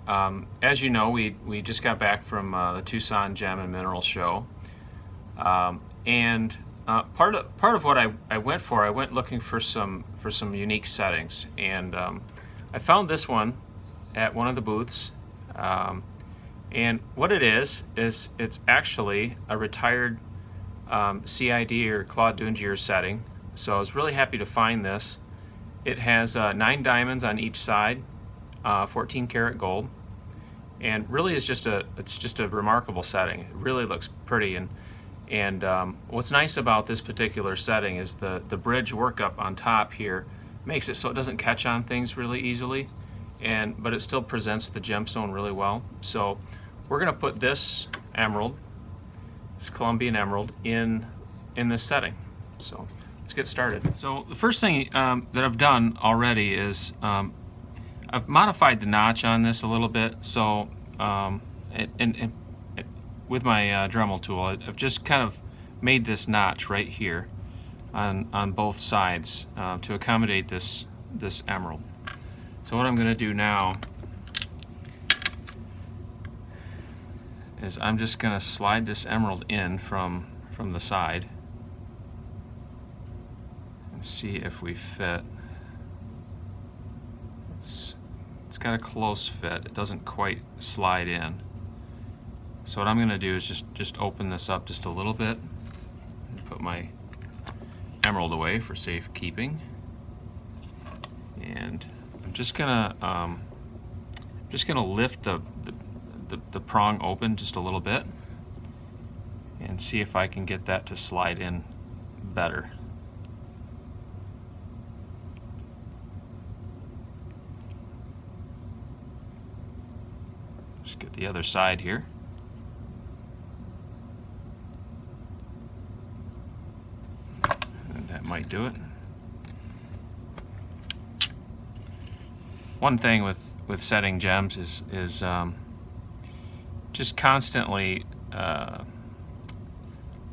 As you know, we just got back from the Tucson Gem and Mineral Show, and part of what I went looking for some unique settings, and I found this one at one of the booths. And what it is it's actually a retired CID or Claude Dungier setting. So I was really happy to find this. It has 9 diamonds on each side, 14 karat gold, and really is just a remarkable setting. It really looks pretty, and what's nice about this particular setting is the bridge workup on top here makes it so it doesn't catch on things really easily, but it still presents the gemstone really well. So we're going to put this emerald, this Colombian emerald, in this setting. So let's get started. So the first thing that I've done already is I've modified the notch on this a little bit. So with my Dremel tool, I've just kind of made this notch right here on both sides to accommodate this emerald. So what I'm going to do now is I'm just going to slide this emerald in from the side and see if we fit. It's got a close fit. It doesn't quite slide in. So what I'm going to do is just open this up just a little bit and put my emerald away for safekeeping. And I'm just gonna lift the prong open just a little bit and see if I can get that to slide in better. Just get the other side here. And that might do it. One thing with setting gems is just constantly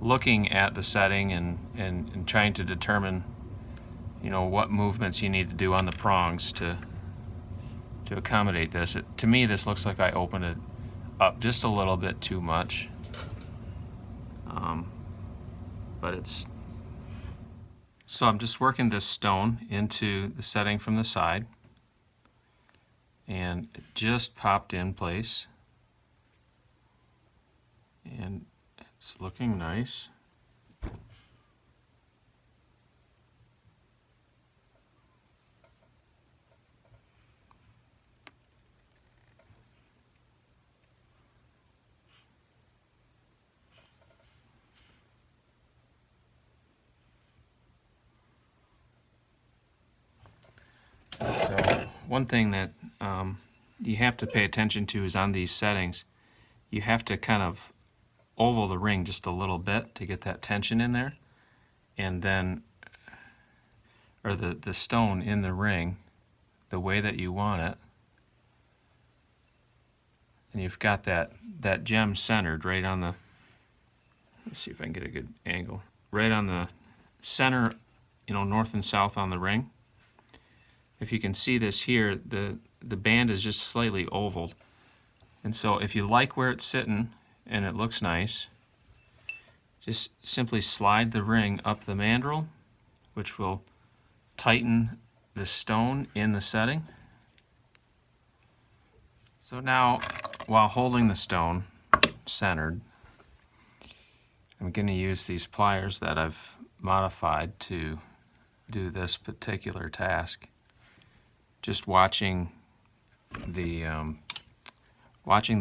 looking at the setting and trying to determine, you know, what movements you need to do on the prongs to accommodate this. To me, this looks like I opened it up just a little bit too much, but it's. So I'm just working this stone into the setting from the side, and it just popped in place, and it's looking nice. So one thing that you have to pay attention to is on these settings, you have to kind of oval the ring just a little bit to get that tension in there, and then, or the stone in the ring the way that you want it, and you've got that gem centered right on the, let's see if I can get a good angle, right on the center, you know, north and south on the ring. If you can see this here, the band is just slightly ovaled, and so if you like where it's sitting and it looks nice, just simply slide the ring up the mandrel, which will tighten the stone in the setting. So now, while holding the stone centered, I'm going to use these pliers that I've modified to do this particular task. Just watching the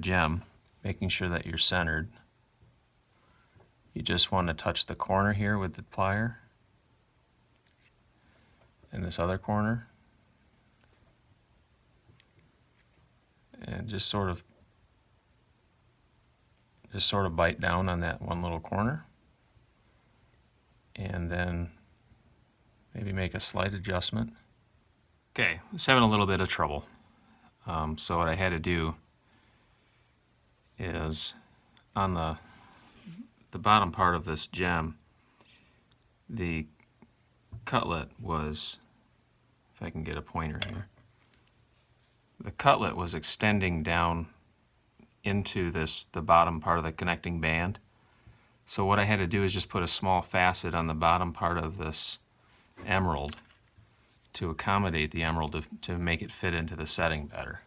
gem, making sure that you're centered. You just want to touch the corner here with the plier, and this other corner, and just sort of bite down on that one little corner, and then maybe make a slight adjustment. Okay, I was having a little bit of trouble, so what I had to do is on the bottom part of this gem, the cutlet was, if I can get a pointer here, the cutlet was extending down into the bottom part of the connecting band. So what I had to do is just put a small facet on the bottom part of this emerald to accommodate the emerald to make it fit into the setting better.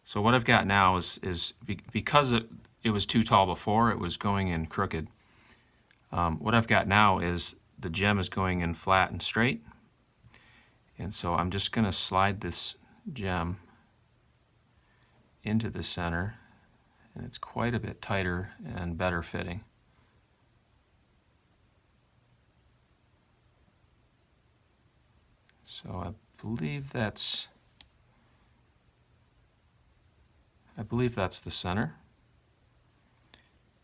So what I've got now is because it was too tall before, it was going in crooked. What I've got now is the gem is going in flat and straight. And so I'm just going to slide this gem into the center, and it's quite a bit tighter and better fitting. So I believe that's the center.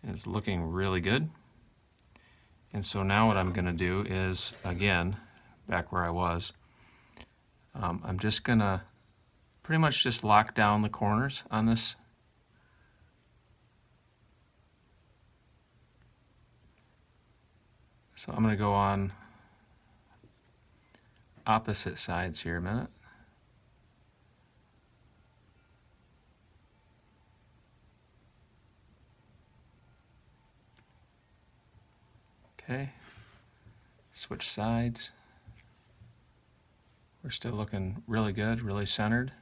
And it's looking really good. And so now what I'm going to do is, again, back where I was, I'm just going to pretty much just lock down the corners on this. So I'm going to go on opposite sides here a minute. Okay, switch sides. We're still looking really good, really centered.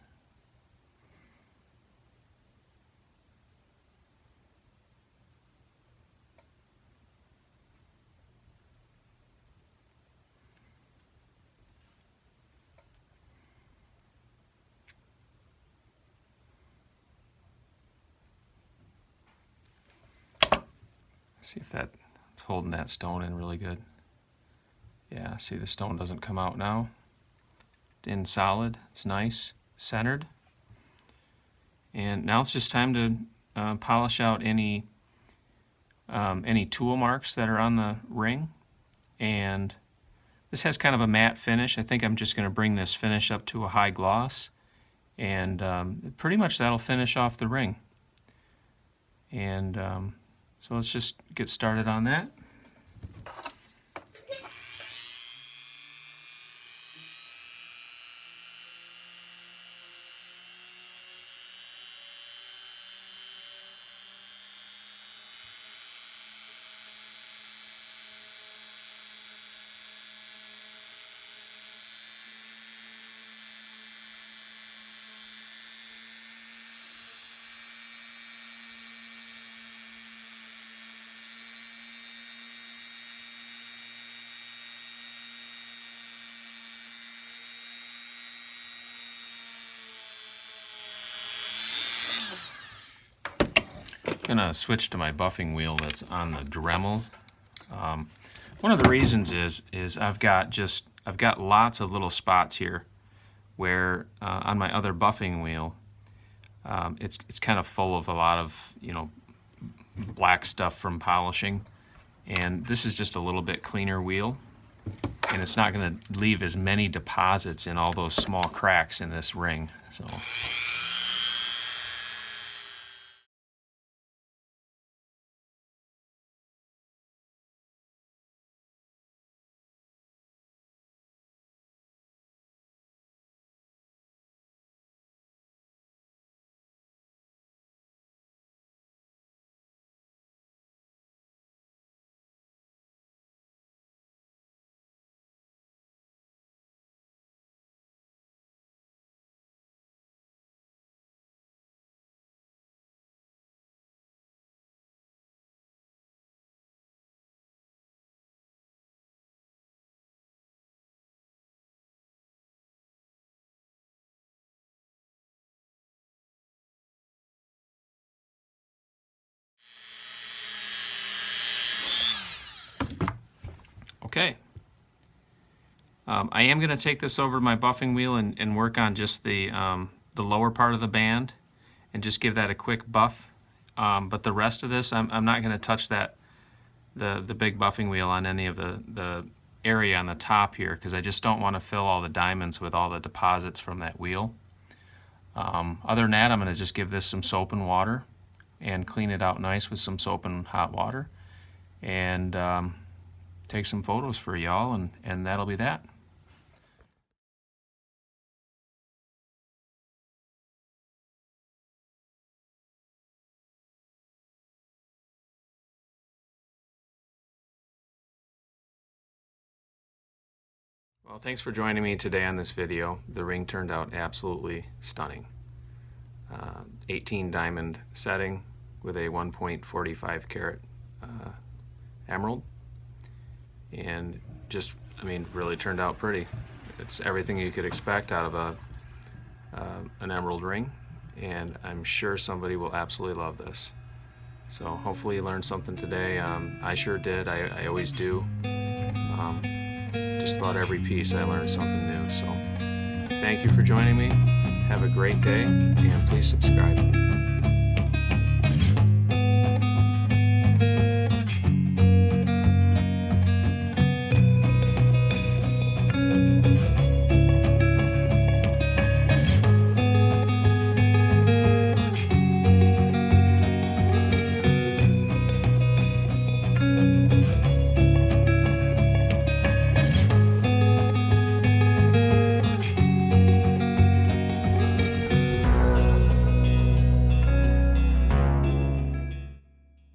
See if that's holding that stone in really good. Yeah, see the stone doesn't come out now. It's in solid, it's nice, centered. And now it's just time to polish out any tool marks that are on the ring. And this has kind of a matte finish. I think I'm just going to bring this finish up to a high gloss, and pretty much that'll finish off the ring. And so let's just get started on that. I'm going to switch to my buffing wheel that's on the Dremel. One of the reasons is I've got lots of little spots here where on my other buffing wheel it's kind of full of a lot of black stuff from polishing, and this is just a little bit cleaner wheel, and it's not going to leave as many deposits in all those small cracks in this ring. So. Okay. I am going to take this over to my buffing wheel and work on just the lower part of the band and just give that a quick buff. But the rest of this, I'm not going to touch the big buffing wheel on any of the area on the top here, because I just don't want to fill all the diamonds with all the deposits from that wheel. Other than that, I'm going to just give this some soap and water and clean it out nice with some soap and hot water, and take some photos for y'all, and that'll be that. Well, thanks for joining me today on this video. The ring turned out absolutely stunning. 18 diamond setting with a 1.45 carat emerald, and just, I mean, really turned out pretty. It's everything you could expect out of an emerald ring, and I'm sure somebody will absolutely love this. So hopefully you learned something today. I sure did. I always do. Just about every piece I learned something new. So thank you for joining me. Have a great day, and please subscribe.